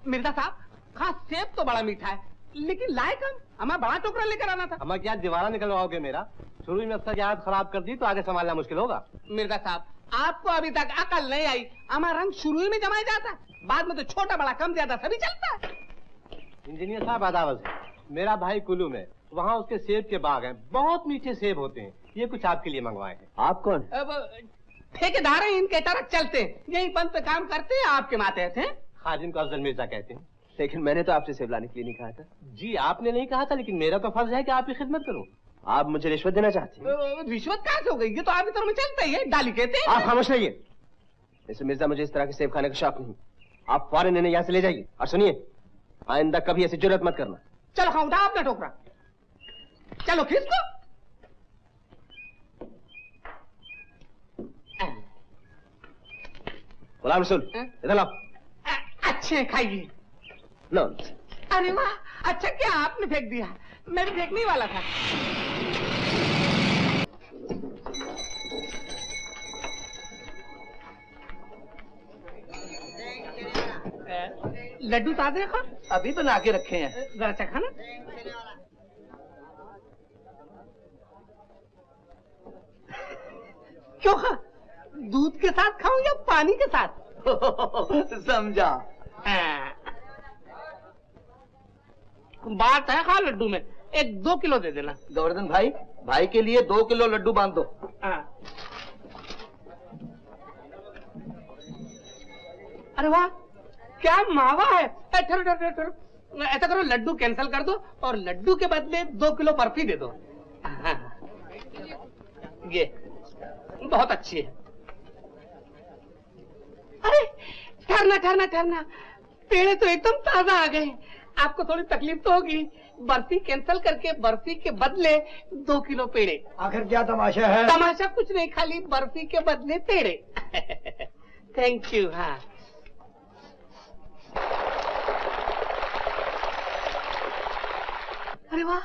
मिर्जा साहब, हाँ सेब तो बड़ा मीठा है, लेकिन लाए कम, हमें बड़ा टोकरा लेकर आना था। हमें क्या दीवारा निकलवाओगे मेरा? शुरू में अक्सर आदत खराब कर दी तो आगे संभालना मुश्किल होगा। मिर्जा साहब, आपको अभी तक अकल नहीं आई, हमारा रंग शुरू ही में जमाया जाता है, बाद में तो छोटा बड़ा कम ज्यादा सभी चलता है। इंजीनियर साहब अदावत है, मेरा भाई कुल्लू में, वहाँ उसके सेब के बाग हैं, बहुत मीठे सेब होते हैं, ये कुछ आपके लिए मंगवाए हैं। आप कौन? ठेकेदार हैं, इनके ट्रक चलते हैं, यही पंप पे काम करते हैं, आपके मातहत हैं। खादिम को अफजल मिर्जा कहते हैं। लेकिन मैंने तो आपसे सेब लाने के लिए नहीं कहा था। जी आपने नहीं कहा था, लेकिन मेरा तो फर्ज है कि आपकी खिदमत करूं। आप मुझे रिश्वत देना चाहते हैं? रिश्वत कहाँ से हो गई? ये तो आपकी तरफ में चलता ही है, डाली कहते हैं। आप खामोश रहिए। मिस्टर मिर्जा, मुझे इस तरह के सेब खाने का शौक नहीं। आप फौरन इन्हें यहाँ से ले जाइए, और सुनिए, आइंदा कभी ऐसी जुर्रत मत करना। चलो खाऊं, उठा अपना टोकरा, चलो खींचो। गुलाम रसूल, इधर लाओ। अच्छे खाइए। नो। अरे वाह, अच्छा क्या आपने फेंक दिया, मैं भी फेंकने वाला था। लड्डू ताजे खा? अभी बना के रखे हैं। जरा चखा ना। क्यों खा? दूध के साथ खाऊं या पानी के साथ? समझा। बात है, खा लड्डू में 1-2 किलो दे देना। गोवर्धन भाई, भाई के लिए 2 किलो लड्डू बांध दो। अरे वाह, क्या मावा है। ठहरो ठहरो ठहरो, ऐसा करो लड्डू कैंसिल कर दो और लड्डू के बदले 2 किलो बर्फी दे दो। ये बहुत अच्छी है। अरे ठहरना ठहरना ठहरना, पेड़े तो एकदम ताजा आ गए। आपको थोड़ी तकलीफ तो होगी, बर्फी कैंसिल करके बर्फी के बदले 2 किलो पेड़े। आखिर क्या तमाशा है? तमाशा कुछ नहीं, खाली बर्फी के बदले पेड़े। Thank you. हाँ अरे वाह,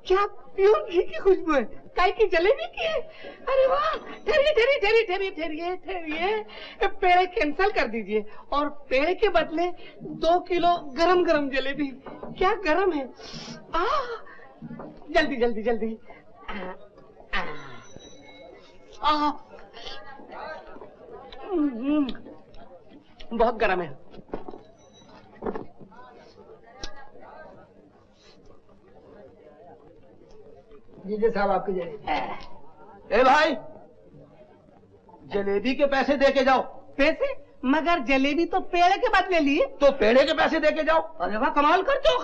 क्या प्योर घी की खुशबू है, काय की जलेबी की है। अरे वाह, ठहरिए ठहरिए ठहरिए ठहरिए ठहरिए ठहरिए, पेड़े कैंसिल कर दीजिए और पेड़े के बदले 2 किलो गरम गरम जलेबी। क्या गरम है। जल्दी जल्दी जल्दी। बहुत गरम है। लीजिए साहब आपकी जलेबी। ए भाई, जलेबी के पैसे दे के जाओ। पैसे? मगर जलेबी तो पेड़े के बदले लिए। तो पेड़े के पैसे दे के जाओ। अरे वाह, कमाल करते हो।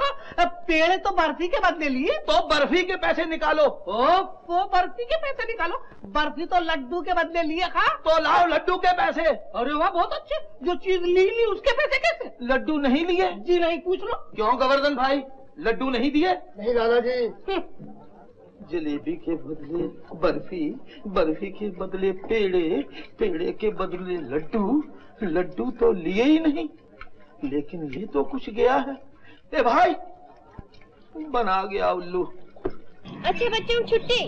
पेड़े तो बर्फी के बदले लिए। तो बर्फी के पैसे निकालो। वो बर्फी के पैसे निकालो, बर्फी तो लड्डू के बदले लिए। खा तो लाओ लड्डू के पैसे। अरे वाह, बहुत अच्छे। जो चीज ली उसके पैसे कैसे? लड्डू नहीं लिए? जी नहीं, पूछ लो। क्यों गोवर्धन भाई, लड्डू नहीं दिए? नहीं दादाजी। जलेबी के बदले बर्फी, बर्फी के बदले पेड़े, पेड़े के बदले लड्डू, लड्डू तो लिए ही नहीं, लेकिन ये तो कुछ गया है। ए भाई, बना गया उल्लू। अच्छे बच्चों छुट्टी।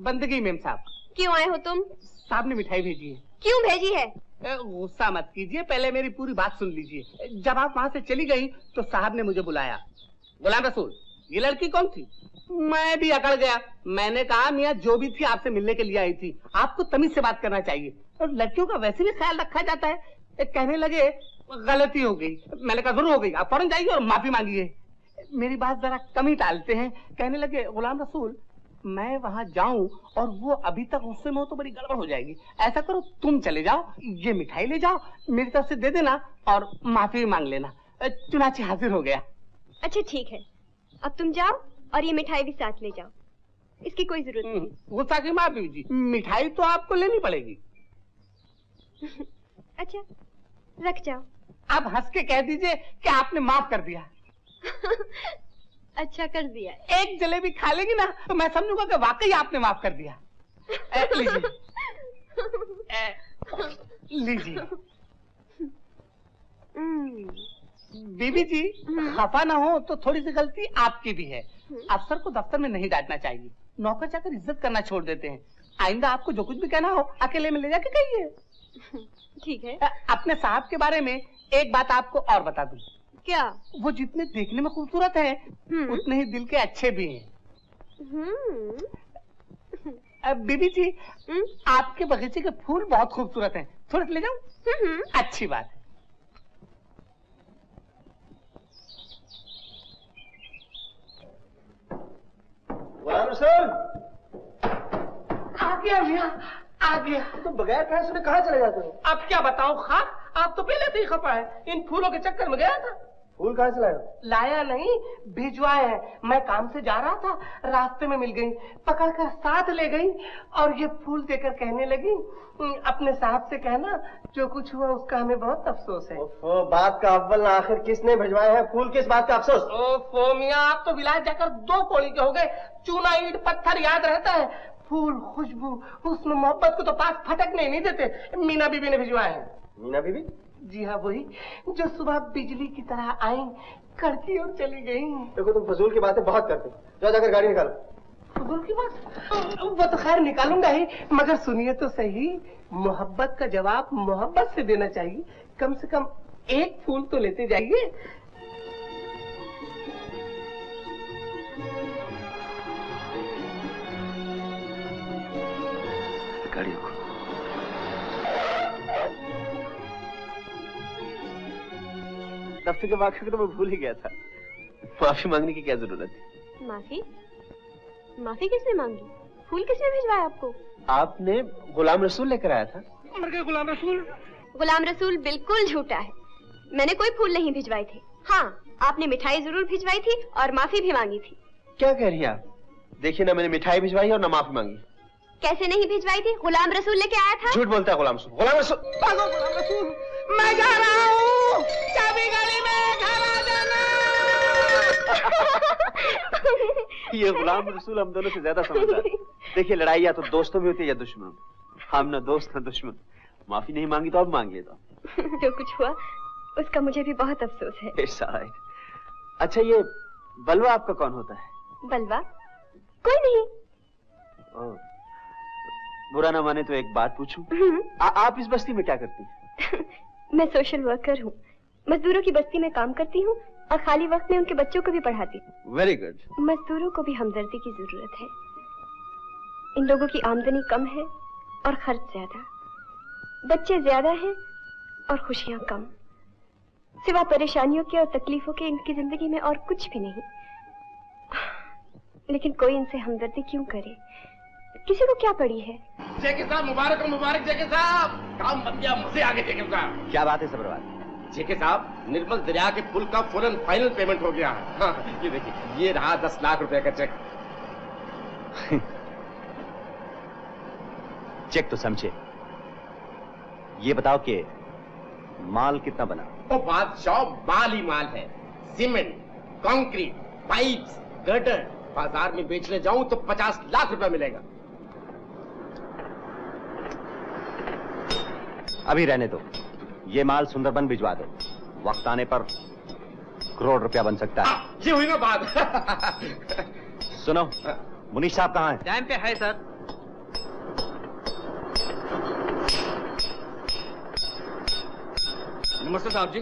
बंदगी मेम साहब। क्यों आए हो तुम? साहब ने मिठाई भेजी है। क्यों भेजी है? गुस्सा मत कीजिए, पहले मेरी पूरी बात सुन लीजिए। जब आप वहाँ से चली गई तो साहब ने मुझे बुलाया। गुलाम रसूल, ये लड़की कौन थी? मैं भी अकड़ गया। मैंने कहा मियाँ जो भी थी आपसे मिलने के लिए आई थी, आपको तमीज से बात करना चाहिए और लड़कियों का वैसे भी ख्याल रखा जाता है। कहने लगे गलती हो गई। मैंने कहा जरूर हो गई, आप फौरन जाइए और माफी मांगिए। मेरी बात जरा कम ही टालते हैं। कहने लगे गुलाम रसूल, मैं वहां जाऊं और वो अभी तक उससे में हो तो बड़ी गड़बड़ हो जाएगी। ऐसा करो तुम चले जाओ, ये मिठाई ले जाओ, मेरी तरफ से दे देना और माफी मांग लेना। चुनाची हाजिर हो गया। अच्छा ठीक है, अब तुम जाओ और ये मिठाई भी साथ ले जाओ, इसकी कोई जरूरत नहीं। गुस्सा की माफी जी, मिठाई तो आपको लेनी पड़ेगी। अच्छा रख जाओ। आप हंस के कह दीजिए कि आपने माफ कर दिया। अच्छा कर दिया। एक जलेबी खा लेगी ना तो मैं समझूंगा कि वाकई आपने माफ कर दिया। लीजिए लीजिए। बीबी जी खफा ना हो तो थोड़ी सी गलती आपकी भी है। अफसर को दफ्तर में नहीं डांटना चाहिए, नौकर चाकर इज्जत करना छोड़ देते हैं। आइंदा आपको जो कुछ भी कहना हो अकेले में ले जाके कहिए। ठीक है। अपने साहब के बारे में एक बात आपको और बता दूं। क्या? वो जितने देखने में खूबसूरत है उतने ही दिल के अच्छे भी हैं। बीबी जी आपके बगीचे के फूल बहुत खूबसूरत हैं, थोड़े से ले जाऊं? अच्छी बात है। आ गया भैया, आ गया। तो बगैर फैसले कहाँ चले जाते हो? अब क्या बताऊं खां, आप तो पहले से ही खपा है। इन फूलों के चक्कर में गया था। फूल कहाँ से लाए हो? लाया नहीं, भिजवाए हैं। मैं काम से जा रहा था, रास्ते में मिल गई, पकड़कर साथ ले गई और ये फूल देकर कहने लगी, अपने साहब से कहना जो कुछ हुआ उसका हमें बहुत अफसोस है। ओफो, बात का अव्वल आखिर किसने भिजवाए हैं फूल? किस बात का अफसोस? ओफो मियां, आप तो विलायत जाकर 2 कौड़ी के हो गए। चूना ईंट पत्थर याद रहता है, फूल खुशबू उसमें मोहब्बत को तो पास फटकने नहीं देते। मीना बीबी ने भिजवाए हैं। मीना बीबी? जी हाँ, वही जो सुबह बिजली की तरह आई, करती और चली गई। देखो तुम फजूल की बातें बहुत करते हो, जाओ जाकर गाड़ी निकालो। फजूल की बात? वो तो खैर निकालूंगा ही, मगर सुनिए तो सही, मोहब्बत का जवाब मोहब्बत से देना चाहिए। कम से कम एक फूल तो लेते जाइए। गाड़ी को दफ्तर के वाक़े को तो मैं भूल ही गया था। माफी मांगने की क्या जरूरत है? माफी? माफी किसने मांगी? फूल किसने भिजवाया आपको? आपने गुलाम रसूल लेकर आया था। गुलाम रसूल? गुलाम रसूल बिल्कुल झूठा है। मैंने कोई फूल नहीं भिजवाए थे। हाँ, आपने मिठाई जरूर भिजवाई थी और माफी भी मांगी थी। क्या कह रही हैं आप? देखिए ना, मैंने मिठाई भिजवाई और ना माफी मांगी। कैसे नहीं भिजवाई थी? गुलाम रसूल लेके आया था। झूठ बोलता है गुलाम रसूल। गुलाम रसूल, गुलाम रसूल, मैं जा रहा हूँ, चाबी गाड़ी में, घर आ जाना। ये गुलाम रसूल हम दोनों से ज्यादा समझदार है। देखिए, लड़ाई या तो दोस्तों में होती है या दुश्मनों में। हम ना दोस्त ना दुश्मन। माफी नहीं मांगी तो अब मांग लेता। जो कुछ हुआ उसका मुझे भी बहुत अफसोस है। अच्छा, ये बलवा आपका कौन होता है? बलवा? कोई नहीं। बुरा ना माने तो एक बात पूछूं? आप इस बस्ती में क्या करती हैं? मैं सोशल वर्कर हूँ। मजदूरों की बस्ती में काम करती हूँ और खाली वक्त में उनके बच्चों को भी पढ़ाती हूँ। Very good. मजदूरों को भी हमदर्दी की जरूरत है। इन लोगों की आमदनी कम है और खर्च ज्यादा। बच्चे ज्यादा हैं और खुशियां कम। सिवा परेशानियों के और तकलीफों के इनकी जिंदगी में और कुछ भी नहीं। लेकिन कोई इनसे हमदर्दी क्यों करे? किसी को क्या पड़ी है? जेके साहब, मुबारक मुबारक जेके साहब, काम बन गया, मजे आ गए जेके साहब। क्या बात है सबरवाल? जेके साहब, निर्मल दरिया के पुल का फौरन फाइनल पेमेंट हो गया। हाँ, ये देखिए, ये रहा 10 लाख रुपए का चेक। चेक तो समझे, ये बताओ कि माल कितना बना? वो बादशाह माल ही माल है। Cement, concrete, pipes, gutter. बाजार में बेचने जाऊं तो 50 लाख रुपए मिलेगा। अभी रहने दो, ये माल सुंदरबन भिजवा दो। वक्त आने पर करोड़ रुपया बन सकता है। ये हुई ना बात। सुनो, मुनीश साहब कहाँ हैं? टाइम पे है सर। नमस्ते साहब जी,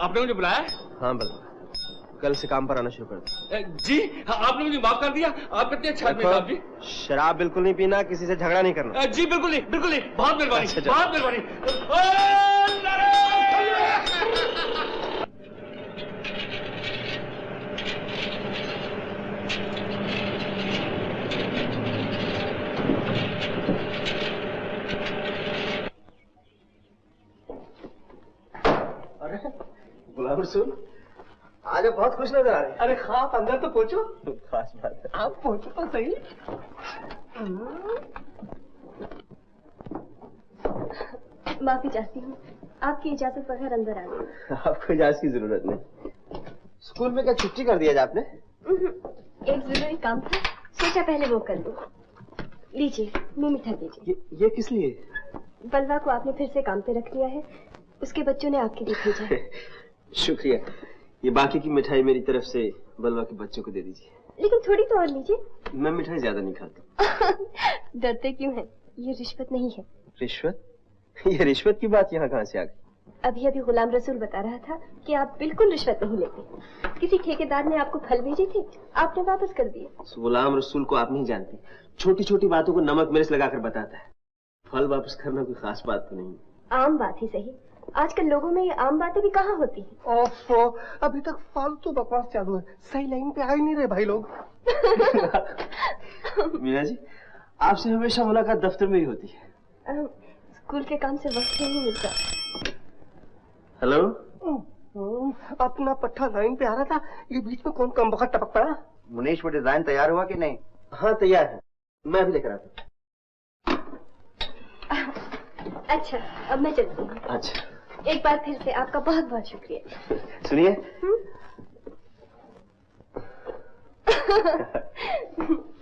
आपने मुझे बुलाया? हाँ बलवा, कल से काम पर आना शुरू कर दो। जी, आपने मुझे माफ कर दिया। आप कितने अच्छे आदमी साहब जी। शराब बिल्कुल नहीं पीना, किसी से झगड़ा नहीं करना। जी बिल्कुल नहीं, बिल्कुल नहीं। बहुत मेहरबानी, अच्छा, बहुत मेहरबानी। अरे गुलाम रसूल, आज आप बहुत खुश नजर आ रहे हैं। अरे खास अंदर तो पहुंचो। खास बात है। आप पहुंचो तो सही। माफी चाहती हूँ, आपकी इजाजत बगैर अंदर आ गई। आपको इजाजत की जरूरत नहीं। स्कूल में क्या छुट्टी कर दिया आपने? एक जरूरी काम था, सोचा पहले वो कर लूं। लीजिए, मुंह मीठा लीजिए। ये किस लिए? बलवा को आपने फिर से काम पे रख लिया है, उसके बच्चों ने आपके लिए भेजा है। शुक्रिया। ये बाकी की मिठाई मेरी तरफ से बलवा के बच्चों को दे दीजिए। लेकिन थोड़ी तो और लीजिए। मैं मिठाई ज्यादा नहीं खाता। डरते क्यों हैं? ये रिश्वत नहीं है। रिश्वत? ये रिश्वत की बात यहाँ कहाँ से आ गई? अभी अभी गुलाम रसूल बता रहा था कि आप बिल्कुल रिश्वत नहीं लेते। किसी ठेकेदार ने आपको फल भेजे थे, आपने वापस कर दिए। गुलाम रसूल को आप नहीं जानती, छोटी छोटी बातों को नमक मिर्च लगाकर बताता है। फल वापस करना कोई खास बात तो नहीं। आम बात ही सही, आजकल लोगों में ये आम बातें भी कहाँ होती हैं। ओफो, अभी तक फालतू बकवास चालू है, सही लाइन पे आ ही नहीं रहे भाई लोग। मीना जी, आपसे हमेशा मुलाकात दफ्तर में ही होती है। स्कूल के काम से वक्त नहीं मिलता। हेलो। अपना पट्टा लाइन पे आ रहा था, ये बीच में कौन कम वक्त टपक पड़ा। मुनीश, वो डिजाइन तैयार हुआ कि नहीं? हाँ तैयार है, मैं अभी लेकर आता हूँ। अच्छा, अब मैं चलती हूँ। अच्छा, एक बार फिर से आपका बहुत बहुत शुक्रिया। सुनिए।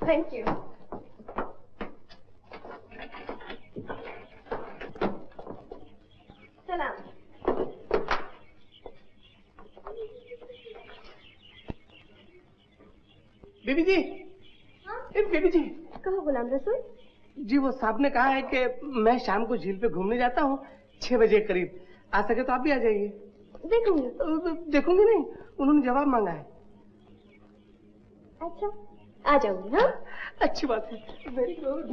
Thank you. सलाम। बीबी जी। हाँ? बीबी जी। कहो गुलाम रसूल। जी वो साहब ने कहा है कि मैं शाम को झील पे घूमने जाता हूँ 6 बजे करीब, आ सके तो आप भी आ जाइए। देखूंगी। देखूंगी नहीं, उन्होंने जवाब मांगा है। अच्छा, आ जाऊंगी। हाँ, अच्छी बात है। Very good.